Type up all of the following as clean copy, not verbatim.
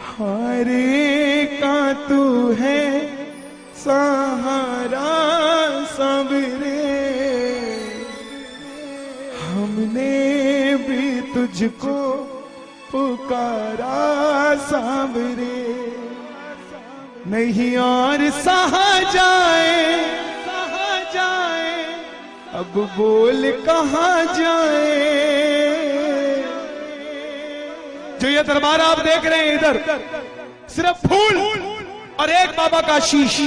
हारे का तू है सहारा सबरे, हमने भी तुझको पुकारा सावरे। नहीं और सहा जाए, अब बोल कहाँ जाए। जो ये दरबार आप देख रहे हैं इधर, सिर्फ फूल और एक बाबा का शीश।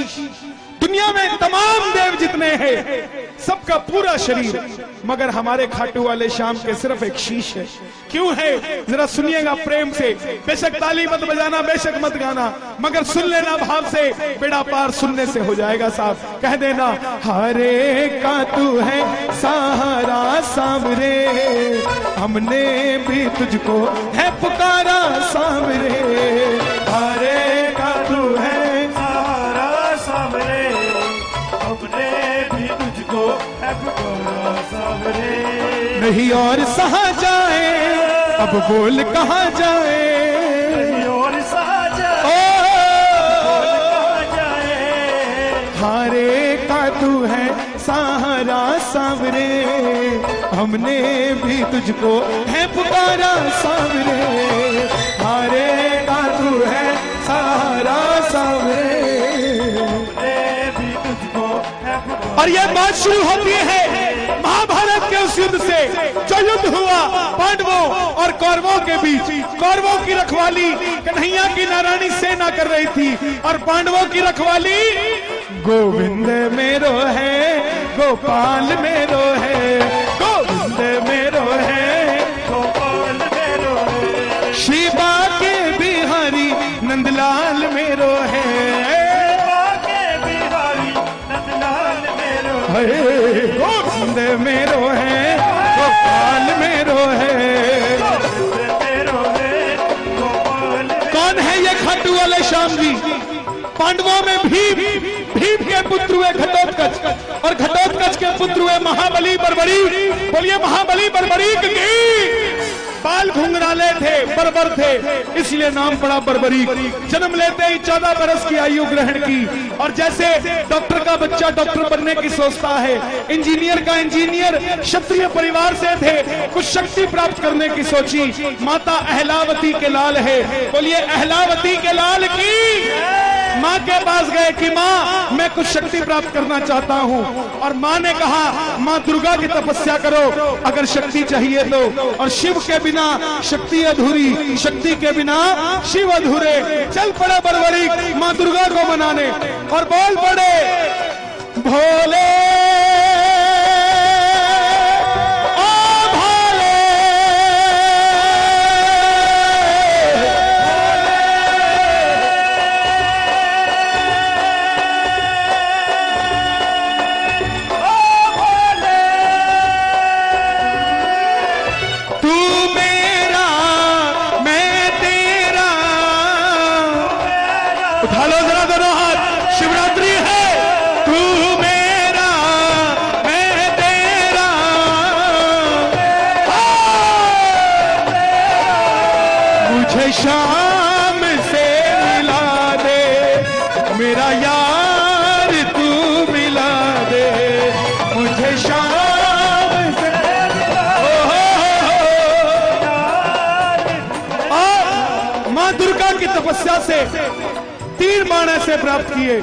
दुनिया में तमाम देव जितने हैं सबका पूरा शरीर, मगर हमारे खाटू वाले श्याम के सिर्फ एक शीश है। क्यों है जरा सुनिएगा प्रेम से। बेशक ताली मत बजाना, बेशक मत गाना, मगर सुन लेना भाव से, बेड़ा पार सुनने से हो जाएगा साफ। कह देना हारे का तू है सहारा सावरे, हमने भी तुझको है पुकारा सावरे। हारे का तू है सहारा सावरे, हमने भी तुझको है पुकारा सावरे। नहीं और सहा जाए, अब बोल कहाँ जाए। नहीं और सहा जाए, कहाँ जाए। हारे का तू है सहारा सावरे, हमने भी तुझको है पुकारा सावरे। हारे का तू है सहारा सावरे, हमने भी तुझको है पुकारा। और यह बात शुरू होती है महाभारत के उस युद्ध से जो युद्ध हुआ पांडवों और कौरवों के बीच। कौरवों की रखवाली कन्हैया की नारायणी सेना कर रही थी, और पांडवों की रखवाली गोविंद मेरो है, गोपाल मेरो है, गोविंद मेरो है, गोपाल मेरो है। शिवा के बिहारी नंदलाल मेरो है, के बिहारी नंदलाल मेरो है, गोविंद मेरो है, गोपाल मेरो है। मेरो है, गोपाल। कौन है ये खाटू वाले श्याम जी? पांडवों में भीम के पुत्र हुए घटोत्कच, और घटोत्कच के पुत्र हुए महाबली बर्बरीक। बोलिए महाबली बर्बरीक की। बाल घुंघराले थे, बर्बर थे, इसलिए नाम पड़ा बर्बरीक। जन्म लेते ही 14 बरस की आयु ग्रहण की, और जैसे डॉक्टर का बच्चा डॉक्टर बनने की सोचता है, इंजीनियर का इंजीनियर क्षत्रिय परिवार से थे, कुछ शक्ति प्राप्त करने की सोची। माता अहलावती के लाल है, बोलिए अहलावती के लाल की। माँ के पास गए कि माँ मैं कुछ शक्ति प्राप्त करना चाहता हूँ, और माँ ने कहा माँ दुर्गा की तपस्या करो अगर शक्ति चाहिए तो, और शिव के बिना शक्ति अधूरी, शक्ति के बिना शिव अधूरे। चल पड़े बर्बरीक माँ दुर्गा को मनाने, और बोल पड़े भोले शाम से मिला दे, मेरा यार तू मिला दे मुझे शाम से। माँ दुर्गा की तपस्या से 3 बाण ऐसे प्राप्त किए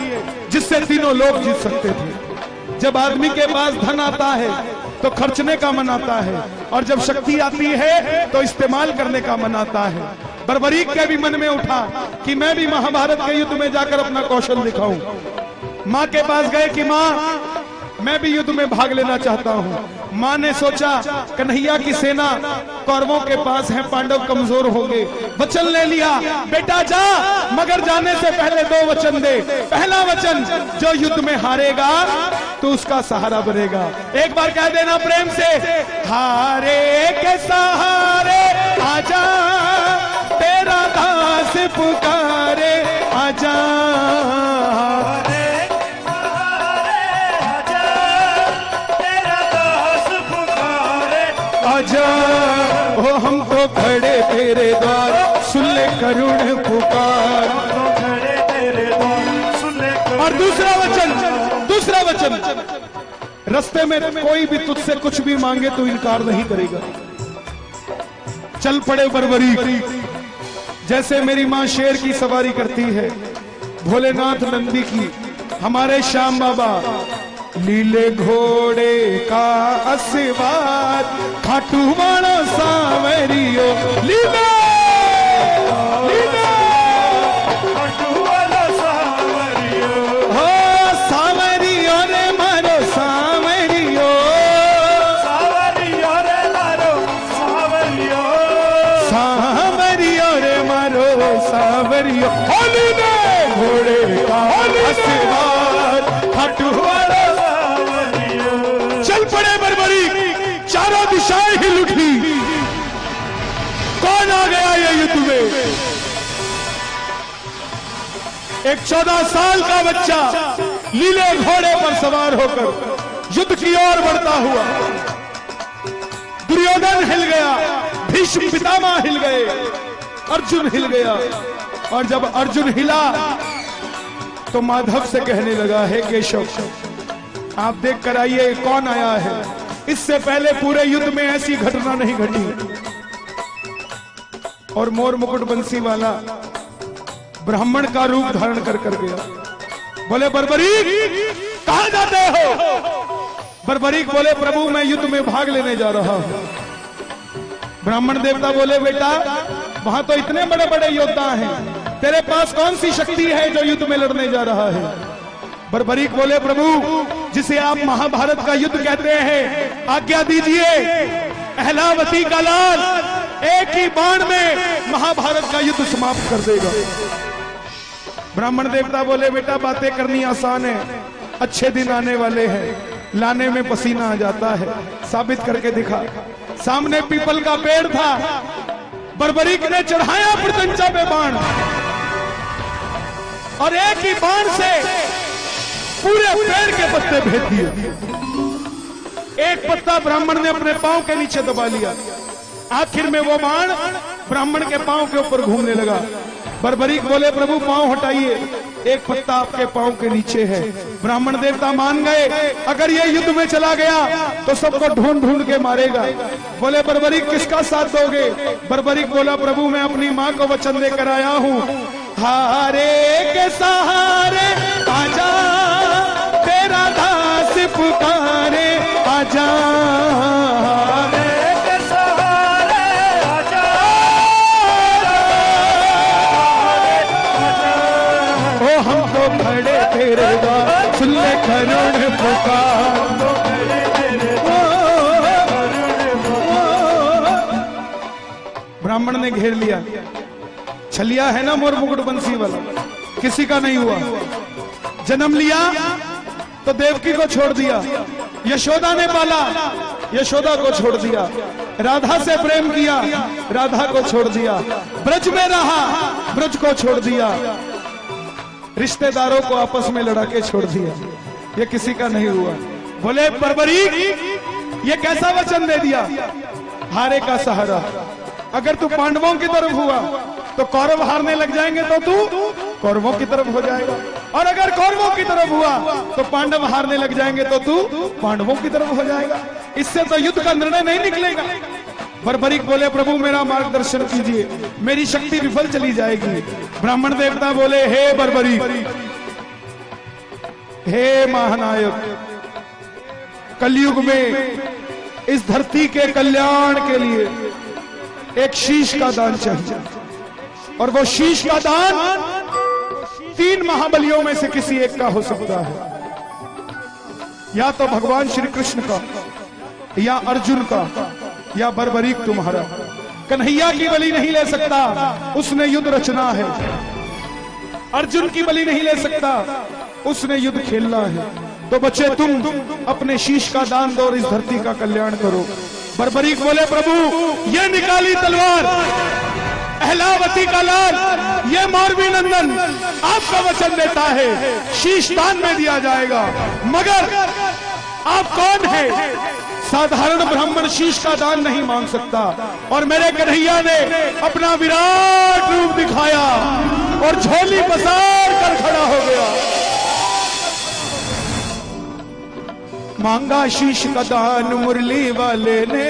जिससे तीनों लोग जीत सकते थे। जब आदमी के पास धन आता है तो खर्चने का मन आता है, और जब शक्ति आती है तो इस्तेमाल करने का मन आता है। बर्बरीक के भी मन में उठा कि मैं भी महाभारत के युद्ध में जाकर अपना कौशल दिखाऊं। माँ के पास गए कि माँ मैं भी युद्ध में भाग लेना चाहता हूँ। माँ ने सोचा कन्हैया की सेना कौरवों के पास है, पांडव कमजोर होंगे। वचन ले लिया बेटा जा, मगर जाने से पहले 2 वचन दे। पहला वचन जो युद्ध में हारेगा तो उसका सहारा बनेगा। एक बार कह देना प्रेम से, हारे के सहारे आजा तेरा दास पुकारे आजा। आजा ओ हम तो खड़े तेरे द्वार, सुन ले करुण पुकार। तो खड़े तेरे द्वार सुन ले करुण। और दूसरा वचन, रास्ते में कोई भी तुझसे कुछ भी मांगे तो इनकार नहीं करेगा। चल पड़े बर्बरीक, जैसे मेरी मां शेर की सवारी करती है, भोलेनाथ नंदी की, हमारे श्याम बाबा लीले घोड़े का असवार, खाटू वाला सावरियो लीले खाटू वाला सावरियो। हो सावरियो रे मारो सावरियो, सावरियो रे मारो सावरियो। सावरियो रे मारो सावरियो, होली ने घोड़े का असवार, खाटू वाला। चल पड़े बर्बरी, चारों दिशाएं हिल उठी। कौन आ गया ये युद्ध में? एक 14 साल का बच्चा लीले घोड़े पर सवार होकर युद्ध की ओर बढ़ता हुआ। दुर्योधन हिल गया, भीष्म पितामह हिल गए, अर्जुन हिल गया। और जब अर्जुन हिला तो माधव से कहने लगा, हे केशव, आप देख कर आइए कौन आया है। इससे पहले पूरे युद्ध में ऐसी घटना नहीं घटी। और मोर मुकुट बंसी वाला ब्राह्मण का रूप धारण कर गया। बोले बर्बरीक, कहां जाते हो? बर्बरीक बोले, प्रभु मैं युद्ध में भाग लेने जा रहा हूं। ब्राह्मण देवता बोले, बेटा वहां तो इतने बड़े बड़े योद्धा हैं, तेरे पास कौन सी शक्ति है जो युद्ध में लड़ने जा रहा है? बर्बरीक बोले, प्रभु जिसे आप महाभारत का युद्ध कहते हैं, आज्ञा दीजिए, अहलावती का लाल एक ही बाण में महाभारत का युद्ध समाप्त कर देगा। ब्राह्मण देवता बोले, बेटा बातें करनी आसान है, अच्छे दिन आने वाले हैं, लाने में पसीना आ जाता है, साबित करके दिखा। सामने पीपल का पेड़ था, बर्बरीक ने चढ़ाया प्रत्यंचा पे बाण, और एक ही बाण से पूरे पेड़ के पत्ते भेज दिए। एक पत्ता ब्राह्मण ने अपने पांव के नीचे दबा लिया। आखिर में वो बाण ब्राह्मण के पांव के ऊपर घूमने लगा। बर्बरीक बोले, प्रभु पांव हटाइए, एक पत्ता आपके पांव के नीचे है। ब्राह्मण देवता मान गए, अगर ये युद्ध में चला गया तो सबको ढूंढ ढूंढ के मारेगा। बोले, बर्बरीक किसका साथ दोगे? बर्बरीक बोला, प्रभु मैं अपनी मां को वचन देकर आया हूं, हारे के सहारे आजा, तेरा दास पुकारे आजा, हारे के सहारे आजा, ओ हम तो खड़े तेरे द्वार, सुन ले करुण पुकार। तो खड़े तेरे ब्राह्मण ने घेर लिया। छलिया है ना मोर मुकुट बंसी वाला, किसी का नहीं हुआ। जन्म लिया तो देवकी को छोड़ दिया, यशोदा ने पाला, यशोदा को छोड़ दिया। राधा से प्रेम किया, राधा को छोड़ दिया। ब्रज में रहा, ब्रज को छोड़ दिया। रिश्तेदारों को आपस में लड़ा के छोड़ दिया, ये किसी का नहीं हुआ। बोले, बर्बरीक ये कैसा वचन दे दिया? हारे का सहारा। अगर तू पांडवों की तरफ हुआ तो कौरव हारने लग जाएंगे तो तू कौरवों की तरफ हो जाएगा, और अगर कौरवों की तरफ हुआ तो पांडव हारने लग जाएंगे तो तू पांडवों की तरफ हो जाएगा। इससे तो युद्ध का निर्णय नहीं निकलेगा। बर्बरीक बोले, प्रभु मेरा मार्गदर्शन कीजिए, मेरी शक्ति विफल चली जाएगी। ब्राह्मण देवता बोले, हे बर्बरीक, हे महानायक, कलयुग में इस धरती के कल्याण के लिए एक शीश का दान चाहिए, और वो शीश का दान 3 महाबलियों में से किसी एक का हो सकता है। या तो भगवान श्री कृष्ण का, या अर्जुन का, या बर्बरीक तुम्हारा। कन्हैया की बलि नहीं ले सकता, उसने युद्ध रचना है। अर्जुन की बलि नहीं ले सकता, उसने युद्ध खेलना है। तो बच्चे तुम अपने शीश का दान दो और इस धरती का कल्याण करो। बर्बरीक बोले, प्रभु ये निकाली तलवार, अहलावती का लाल, ये मौरवी नंदन आपका वचन देता है शीश दान में दिया जाएगा। मगर आप कौन है? साधारण ब्राह्मण शीश का दान नहीं मांग सकता। और मेरे कन्हैया ने अपना विराट रूप दिखाया और झोली पसार कर खड़ा हो गया। मांगा शीश का दान मुरली वाले ने,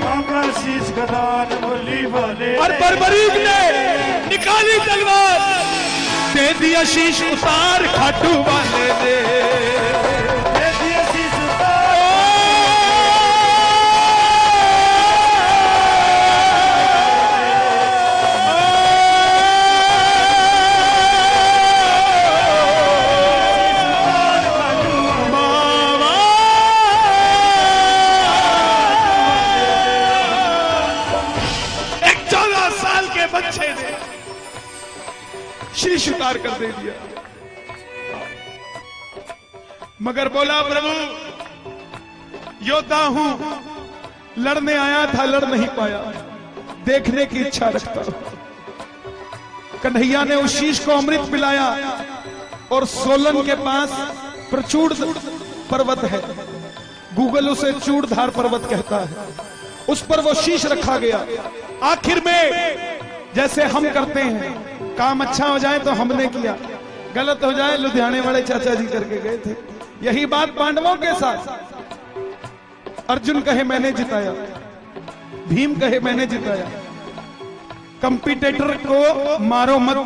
मांगा शीश का दान मुरली वाले, और बर्बरीक ने निकाली तलवार, दे दिया शीश उतार खाटू वाले ने। दे दिया शीश उतार, बच्चे ने शीश उतार कर दे दिया। मगर बोला प्रभु योद्धा हूं, लड़ने आया था, लड़ नहीं पाया, देखने की इच्छा रखता हूं। कन्हैया ने उस शीश को अमृत पिलाया और सोलन के पास प्रचूड़ पर्वत है, गूगल उसे चूड़धार पर्वत कहता है, उस पर वो शीश रखा गया। आखिर में जैसे हम करते हैं, काम अच्छा हो जाए तो हमने किया, गलत हो जाए लुधियाने वाले चाचा जी करके गए थे। यही बात पांडवों के साथ। अर्जुन कहे मैंने जिताया, भीम कहे मैंने जिताया। कंपटीटर को मारो मत,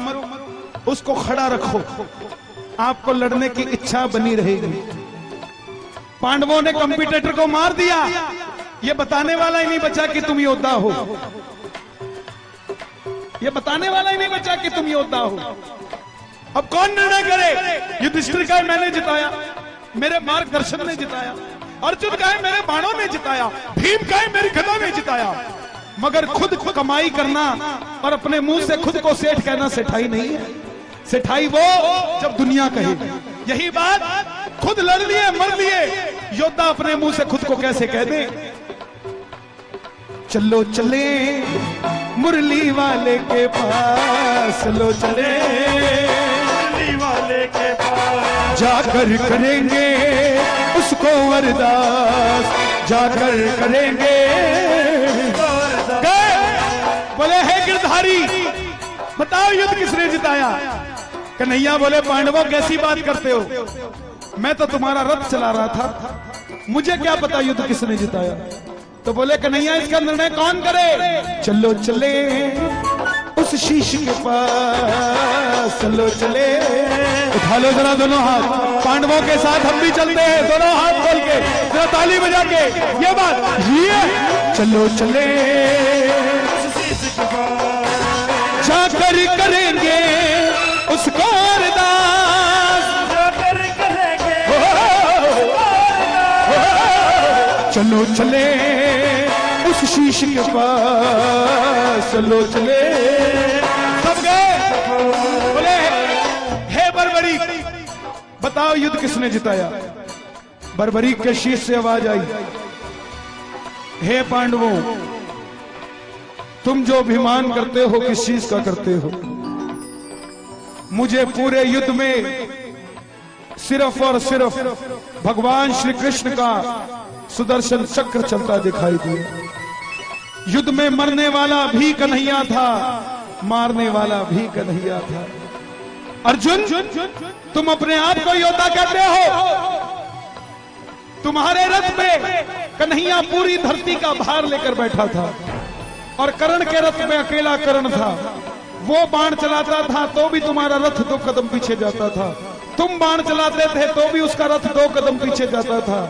उसको खड़ा रखो, आपको लड़ने की इच्छा बनी रहेगी। पांडवों ने कंपटीटर को मार दिया, ये बताने वाला ही नहीं बचा कि तुम योद्धा हो, ये बताने वाला ही नहीं बचा कि तुम योद्धा हो। अब कौन निर्णय करे? युधिष्ठिर का मैंने जिताया, मेरे मार्गदर्शन ने जिताया, अर्जुन का मेरे बाणों ने जिताया, भीम का मेरी गदा ने जिताया। मगर खुद कमाई करना और अपने मुंह से खुद को सेठ कहना सेठाई नहीं है। सेठाई वो जब दुनिया कहे। यही बात खुद लड़ लिए मर लिए योद्धा अपने मुंह से खुद को कैसे कह दे। चलो चले मुरली वाले के पास, चलो चले मुरली वाले के पास, जाकर करेंगे उसको अरदास, जाकर करेंगे। गए बोले हे गिरधारी बताओ युद्ध किसने जिताया? कन्हैया बोले पांडवों कैसी बात करते हो, मैं तो तुम्हारा रथ चला रहा था, मुझे क्या पता युद्ध किसने जिताया। तो बोले कन्हैया इसका निर्णय कौन करे? चलो चले उस शीश के पास, चलो चले। उठा लो जरा दोनों हाथ, पांडवों के साथ हम भी चलते हैं, दोनों हाथ खोल के जरा ताली बजा के ये बात, ये चलो चले जाकर करेंगे उसको अरदास, जाकर करेंगे चलो चले उस शीश के पास, चलो चले। सब गए। बोले हे बर्बरीक बताओ युद्ध किसने जिताया? बर्बरीक के शीश से आवाज आई, हे पांडवों तुम जो अभिमान करते हो किस चीज का करते हो? मुझे पूरे युद्ध में सिर्फ और सिर्फ भगवान श्री कृष्ण का सुदर्शन चक्र चलता दिखाई दिया। युद्ध में मरने वाला भी कन्हैया था, मारने वाला भी कन्हैया था। अर्जुन तुम अपने आप को योद्धा कहते हो, तुम्हारे रथ पे कन्हैया पूरी धरती का भार लेकर बैठा था और कर्ण के रथ में अकेला कर्ण था। वो बाण चलाता था तो भी तुम्हारा रथ 2 कदम पीछे जाता था, तुम बाण चलाते थे तो भी उसका रथ 2 कदम पीछे जाता था।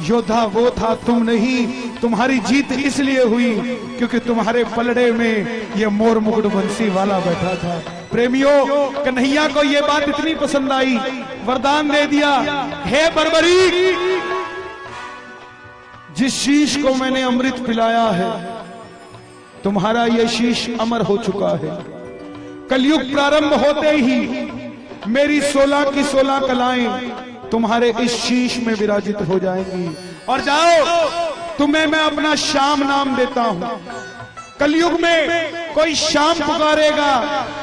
योद्धा वो था, तुम नहीं। तुम्हारी जीत इसलिए हुई क्योंकि तुम्हारे पलड़े में ये मोर मुकुट बंसी वाला बैठा था। प्रेमियों कन्हैया को ये बात इतनी पसंद आई, वरदान दे दिया, हे बर्बरीक जिस शीश को मैंने अमृत पिलाया है तुम्हारा ये शीश अमर हो चुका है। कलयुग प्रारंभ होते ही मेरी 16 की 16 कलाएं तुम्हारे इस शीश में विराजित हो जाएंगी। और जाओ तुम्हें मैं अपना श्याम नाम देता हूं। कलयुग में कोई श्याम पुकारेगा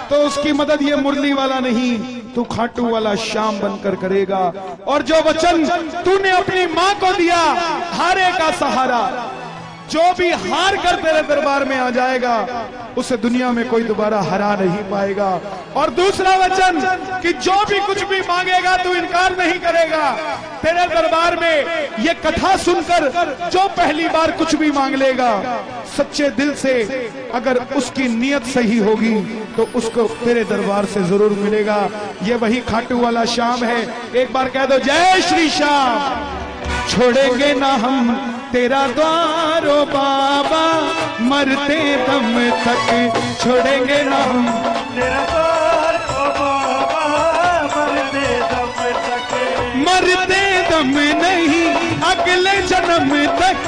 तो उसकी मदद ये मुरली वाला नहीं, तू खाटू वाला श्याम बनकर करेगा। और जो वचन तूने अपनी मां को दिया, हारे का सहारा, जो भी हार कर तेरे दरबार में आ जाएगा उसे दुनिया में कोई दोबारा हरा नहीं पाएगा। और दूसरा वचन कि जो भी कुछ भी मांगेगा तू इनकार नहीं करेगा। तेरे दरबार में ये कथा सुनकर जो पहली बार कुछ भी मांग लेगा सच्चे दिल से, अगर उसकी नीयत सही होगी तो उसको तेरे दरबार से जरूर मिलेगा। ये वही खाटू वाला श्याम है। एक बार कह दो जय श्री श्याम। छोड़ेंगे ना हम तेरा द्वारो बाबा, मरते दम तक छोड़ेंगे ना हम तेरा द्वार ओ बाबा, मरते दम तक, मरते दम नहीं अगले जन्म तक,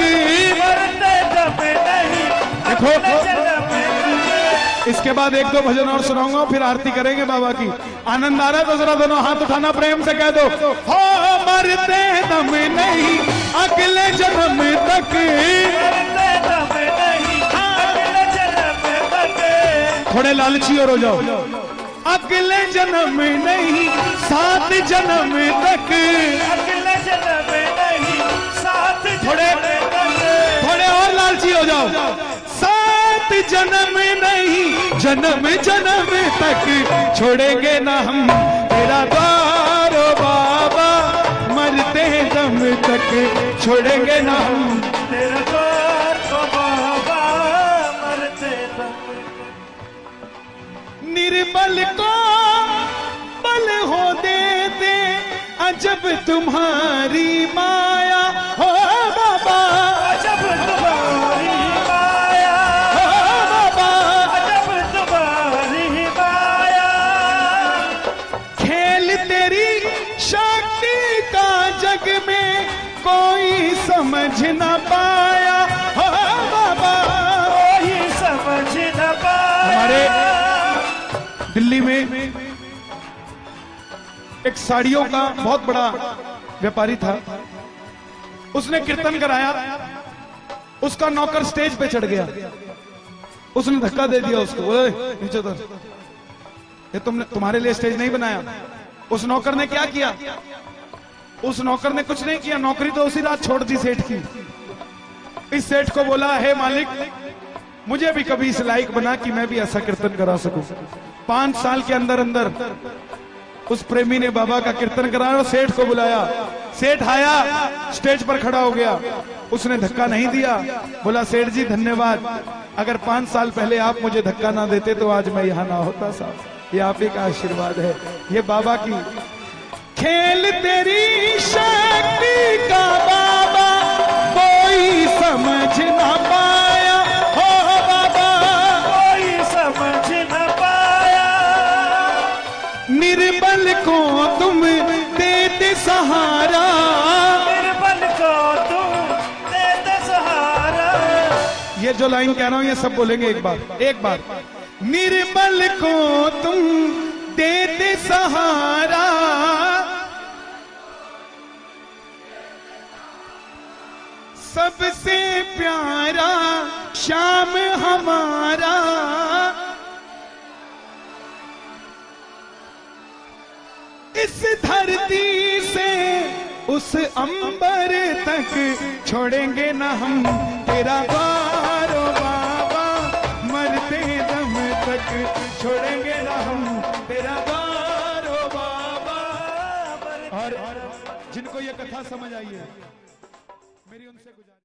मरते दम नहीं देखो जन्म तक। इसके बाद एक दो भजन और सुनाऊंगा, फिर आरती करेंगे बाबा की। आनंद आ रहा है तो जरा दोनों हाथ उठाना, प्रेम से कह दो हो मरते दम नहीं अगले जन्म तक, मरते दम नहीं अगले जन्म तक। थोड़े लालची और हो जाओ। अगले जन्म नहीं 7 जन्म तक, अगले जन्म नहीं 7 थोड़े और लालची हो जाओ। 7 जन्म नहीं जन्म जन्म तक छोड़ेंगे ना हम तेरा द्वार ओ बाबा, मरते दम तक छोड़ेंगे ना हम तेरा द्वार ओ बाबा, मरते दम। निर्बल को बल हो देते अजब तुम्हारी माया हो बाबा, अजब तुम्हारी माया, हो बाबा, अजब तुम्हारी माया। खेल तेरी शक्ति का जग में कोई समझ न पाया हो बाबा। कोई समझ न पाया। हमारे दिल्ली में एक साड़ियों का बहुत बड़ा व्यापारी था, उसने कीर्तन कराया, उसका नौकर स्टेज पे चढ़ गया, उसने धक्का दे दिया उसको, ओए नीचे उतर, ये तुम्हारे लिए स्टेज नहीं बनाया। उस नौकर ने क्या किया? उस नौकर ने कुछ नहीं किया, नौकरी तो उसी रात छोड़ दी सेठ की। इस सेठ को बोला, हे मालिक मुझे भी कभी इस लायक बना कि मैं भी ऐसा कीर्तन करा सकूं। 5 साल के अंदर अंदर उस प्रेमी ने बाबा का कीर्तन कराया और सेठ को बुलाया। सेठ आया, स्टेज पर खड़ा हो गया, उसने धक्का नहीं दिया, बोला सेठ जी धन्यवाद, अगर 5 साल पहले आप मुझे धक्का ना देते तो आज मैं यहां ना होता साहब। ये आप ही का आशीर्वाद है, ये बाबा की खेल तेरी शक्ति का बाबा कोई समझ ना पाया हो बाबा, कोई समझ न पाया। निर्बल को तुम देते सहारा, निर्बल को तुम देते सहारा। ये जो लाइन कह रहा हूं ये सब बोलेंगे एक बार। निर्बल को तुम देते सहारा, सबसे प्यारा श्याम हमारा, इस धरती से उस अंबर तक छोड़ेंगे ना हम तेरा द्वार ओ बाबा, मरते दम तक छोड़ेंगे ना हम तेरा द्वार ओ बाबा। और जिनको ये कथा समझ आई है मेरी उनसे गुजारिश